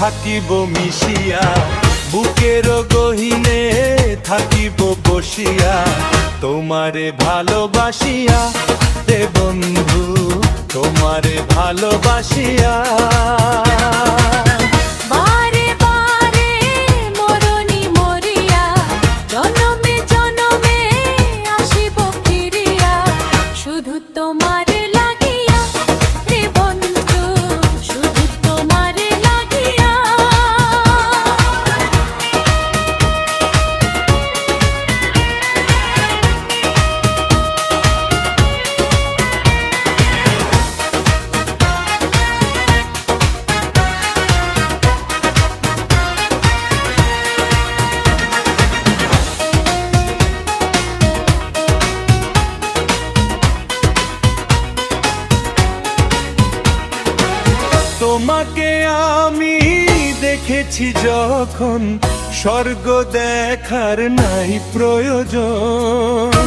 থাকিব মিশিয়া, বুকের গহিনে থাকিব বসিয়া, তোমারে ভালোবাসিয়া রে বন্ধু, তোমারে ভালোবাসিয়া। তোমাকে আমি দেখেছি যখন, স্বর্গ দেখার নাই প্রয়োজন।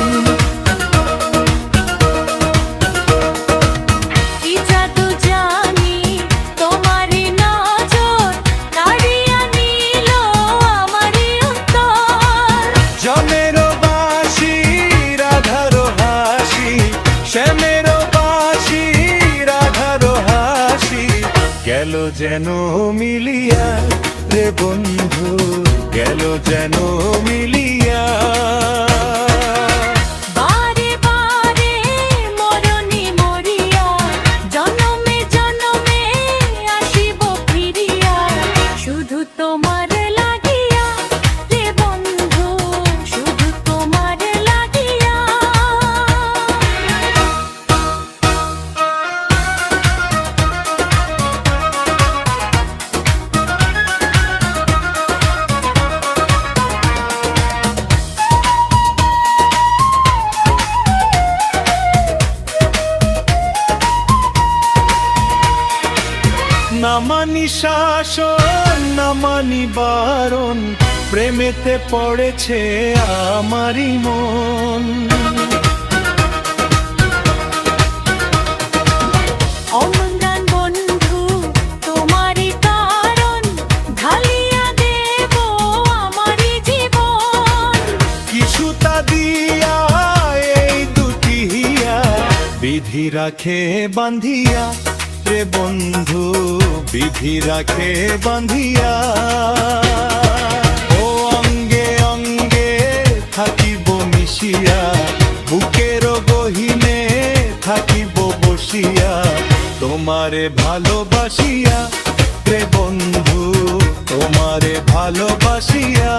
কি জাদু জানি তোমারই নজর, কাড়িয়া নিল আমারই অন্তর। জমেরও বাঁশি রাধারও হাসি, শ্যামেরও বাঁশি রাধারও হাসি, গেল যেন মিলিয়া রে বন্ধু, গেল যেন মিলিয়া। বারে বারে মরণি মরিয়া, জনমে জনমে আসিব ফিরিয়া, শুধু তোমার লাগিয়া রে বন্ধু, শুধু তোমার লাগিয়া। না মানি শাসন, না মানি বারণ, প্রেমেতে পড়েছে আমারই মন। অমঙ্গান বন্ধু তোমারই কারণ, ঢালিয়া দেব আমারই জীবন। কিছুটা দিয়া এই দুটি হিয়া, বিধি রাখে বান্ধিয়া রে বন্ধু, বিধি রাখে বান্ধিয়া। ও অঙ্গে অঙ্গে থাকিব মিশিয়া, বুকের গহিনে থাকিব বসিয়া, তোমারে ভালোবাসিয়া রে বন্ধু, তোমারে ভালোবাসিয়া।